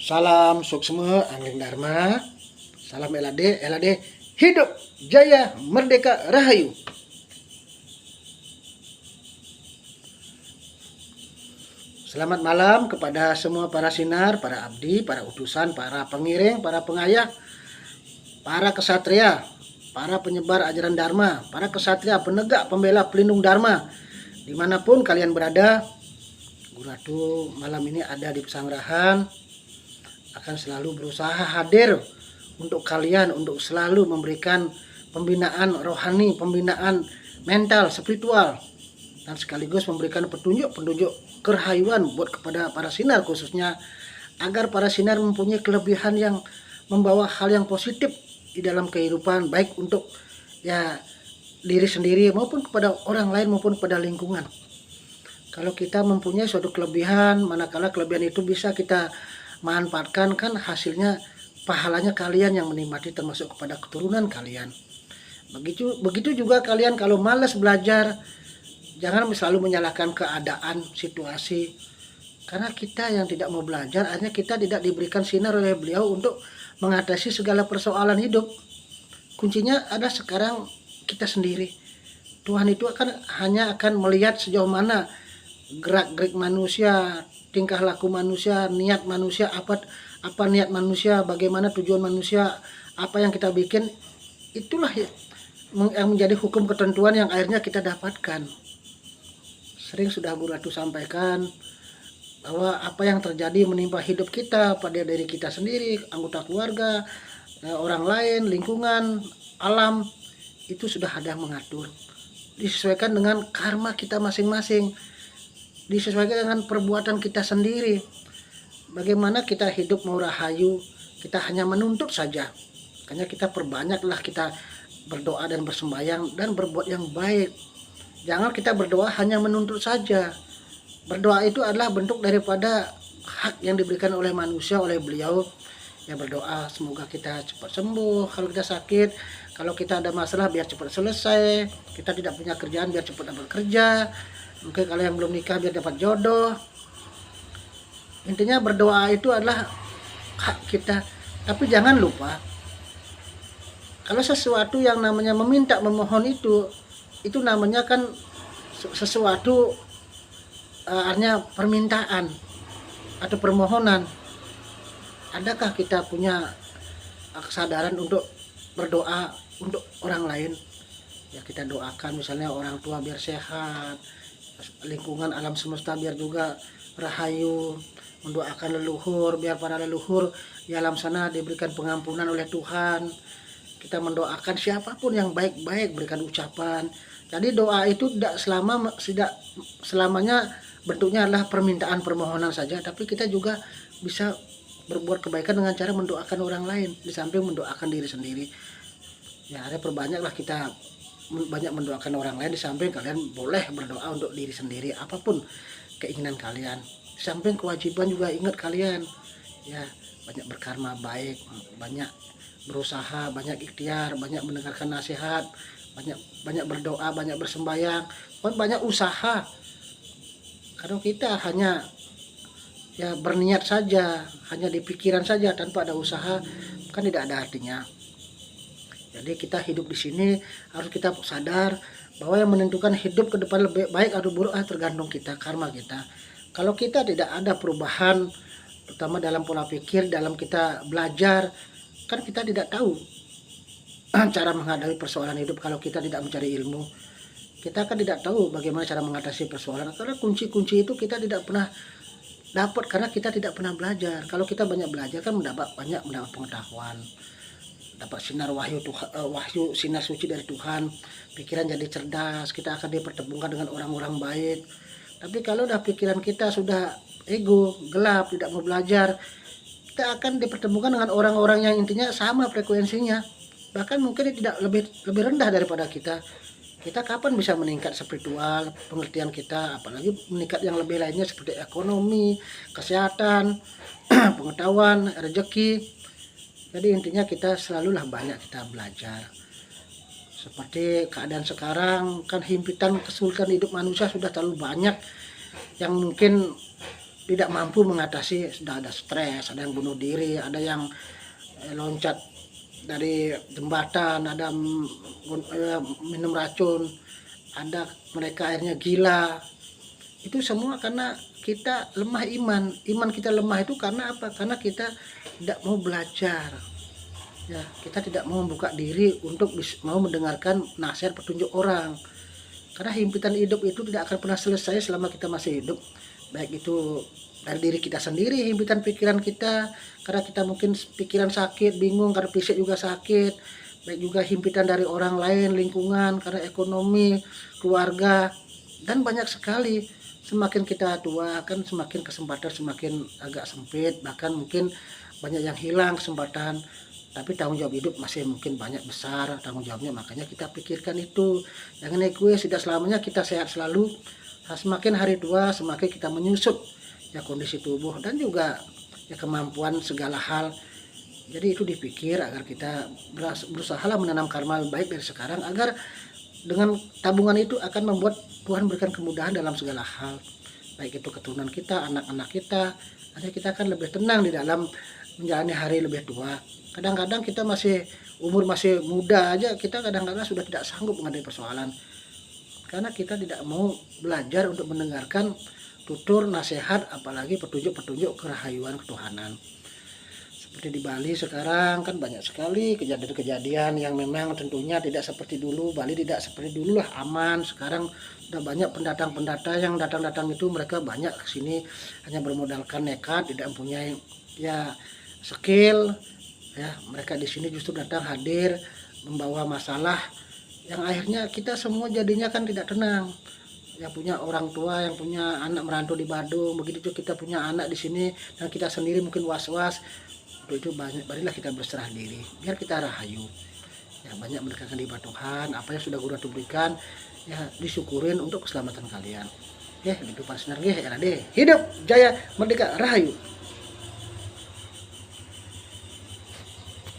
Salam suksma angling dharma. Salam LAD, LAD hidup jaya merdeka rahayu. Selamat malam kepada semua para sinar, para abdi, para utusan, para pengiring, para pengayah, para kesatria, para penyebar ajaran dharma, para kesatria penegak pembela pelindung dharma. Dimanapun kalian berada, Guru Ratu malam ini ada di Pesanggerahan, akan selalu berusaha hadir untuk kalian, untuk selalu memberikan pembinaan rohani, pembinaan mental, spiritual, dan sekaligus memberikan petunjuk-petunjuk kerahayuan buat kepada para sinar, khususnya agar para sinar mempunyai kelebihan yang membawa hal yang positif di dalam kehidupan, baik untuk diri sendiri maupun kepada orang lain maupun kepada lingkungan. Kalau kita mempunyai suatu kelebihan, manakala kelebihan itu bisa kita manfaatkan, kan hasilnya pahalanya kalian yang menikmati, termasuk kepada keturunan kalian. Begitu juga kalian kalau malas belajar, jangan selalu menyalahkan keadaan, situasi. Karena kita yang tidak mau belajar, akhirnya kita tidak diberikan sinar oleh beliau untuk mengatasi segala persoalan hidup. Kuncinya ada sekarang kita sendiri. Tuhan itu hanya akan melihat sejauh mana gerak-gerik manusia, tingkah laku manusia, niat manusia, apa niat manusia, bagaimana tujuan manusia, apa yang kita bikin, itulah yang menjadi hukum ketentuan yang akhirnya kita dapatkan. Sering sudah Guru Ratu sampaikan bahwa apa yang terjadi menimpa hidup kita pada diri kita sendiri, anggota keluarga, orang lain, lingkungan, alam, itu sudah ada yang mengatur. Disesuaikan dengan karma kita masing-masing, disesuaikan dengan perbuatan kita sendiri. Bagaimana kita hidup mau rahayu, kita hanya menuntut saja. Makanya kita perbanyaklah kita berdoa dan bersembahyang dan berbuat yang baik. Jangan kita berdoa hanya menuntut saja. Berdoa itu adalah bentuk daripada hak yang diberikan oleh manusia, oleh beliau. Ya, berdoa semoga kita cepat sembuh kalau kita sakit, kalau kita ada masalah biar cepat selesai, kita tidak punya kerjaan biar cepat dapat kerja, mungkin kalau yang belum nikah biar dapat jodoh. Intinya berdoa itu adalah hak kita. Tapi jangan lupa, kalau sesuatu yang namanya meminta, memohon itu namanya kan sesuatu, artinya permintaan atau permohonan. Adakah kita punya kesadaran untuk berdoa untuk orang lain? Ya, kita doakan misalnya orang tua biar sehat, lingkungan alam semesta biar juga rahayu, mendoakan leluhur biar para leluhur di alam sana diberikan pengampunan oleh Tuhan. Kita mendoakan siapapun yang baik-baik, berikan ucapan. Jadi doa itu tidak selamanya bentuknya adalah permintaan permohonan saja, tapi kita juga bisa berbuat kebaikan dengan cara mendoakan orang lain di samping mendoakan diri sendiri. Ya, ada perbanyaklah kita banyak mendoakan orang lain, di samping kalian boleh berdoa untuk diri sendiri, apapun keinginan kalian. Di samping kewajiban juga ingat kalian, ya, banyak berkarma baik, banyak berusaha, banyak ikhtiar, banyak mendengarkan nasihat, banyak berdoa, banyak bersembahyang, banyak usaha. Kalau kita hanya berniat saja, hanya di pikiran saja tanpa ada usaha, kan tidak ada artinya. Jadi kita hidup di sini harus kita sadar bahwa yang menentukan hidup ke depan lebih baik atau buruk tergantung kita, karma kita. Kalau kita tidak ada perubahan, terutama dalam pola pikir, dalam kita belajar, kan kita tidak tahu cara menghadapi persoalan hidup. Kalau kita tidak mencari ilmu, kita kan tidak tahu bagaimana cara mengatasi persoalan. Karena kunci-kunci itu kita tidak pernah dapat karena kita tidak pernah belajar. Kalau kita banyak belajar kan mendapat pengetahuan, dapat sinar wahyu sinar suci dari Tuhan, pikiran jadi cerdas, kita akan dipertemukan dengan orang-orang baik. Tapi kalau udah pikiran kita sudah ego, gelap, tidak mau belajar, kita akan dipertemukan dengan orang-orang yang intinya sama frekuensinya, bahkan mungkin tidak lebih rendah daripada kita. Kita kapan bisa meningkat spiritual, pengertian kita, apalagi meningkat yang lebih lainnya seperti ekonomi, kesehatan, pengetahuan, rezeki. Jadi intinya kita selalulah banyak kita belajar. Seperti keadaan sekarang kan himpitan kesulitan hidup manusia sudah terlalu banyak, yang mungkin tidak mampu mengatasi, sudah ada stres, ada yang bunuh diri, ada yang loncat dari jembatan, ada minum racun, ada mereka akhirnya gila. Itu semua karena kita lemah iman. Iman kita lemah itu karena apa? Karena kita tidak mau belajar. Ya, kita tidak mau membuka diri untuk mau mendengarkan nasihat petunjuk orang. Karena himpitan hidup itu tidak akan pernah selesai selama kita masih hidup. Baik itu dari diri kita sendiri, himpitan pikiran kita, karena kita mungkin pikiran sakit, bingung, karena fisik juga sakit. Baik juga himpitan dari orang lain, lingkungan, karena ekonomi, keluarga, dan banyak sekali. Semakin kita tua kan semakin kesempatan semakin agak sempit, bahkan mungkin banyak yang hilang kesempatan, tapi tanggung jawab hidup masih mungkin banyak besar tanggung jawabnya. Makanya kita pikirkan itu, jangan egois. Tidak selamanya kita sehat selalu. Semakin hari tua semakin kita menyusut ya kondisi tubuh dan juga ya kemampuan segala hal. Jadi itu dipikir agar kita berusaha menanam karma baik dari sekarang, agar dengan tabungan itu akan membuat Tuhan berikan kemudahan dalam segala hal, baik itu keturunan kita, anak-anak kita. Akhirnya kita akan lebih tenang di dalam menjalani hari lebih tua. Kadang-kadang kita umur masih muda aja, kita kadang-kadang sudah tidak sanggup menghadapi persoalan, karena kita tidak mau belajar untuk mendengarkan tutur nasihat, apalagi petunjuk-petunjuk kerahayuan ketuhanan. Seperti di Bali sekarang kan banyak sekali kejadian-kejadian yang memang tentunya tidak seperti dulu. Bali tidak seperti dulu lah, aman. Sekarang udah banyak pendatang-pendatang yang datang-datang itu, mereka banyak ke sini hanya bermodalkan nekat, tidak mempunyai ya skill. Ya, mereka di sini justru datang hadir membawa masalah yang akhirnya kita semua jadinya kan tidak tenang. Yang punya orang tua, yang punya anak merantau di Badung, begitu juga kita punya anak di sini dan kita sendiri mungkin was-was. Itu banyak, marilah kita berserah diri, biar kita rahayu ya, banyak mendekatkan di Tuhan. Apa yang sudah guru berikan ya disyukurin untuk keselamatan kalian ya. Gitu Pak Sinar, ya hidup jaya merdeka rahayu.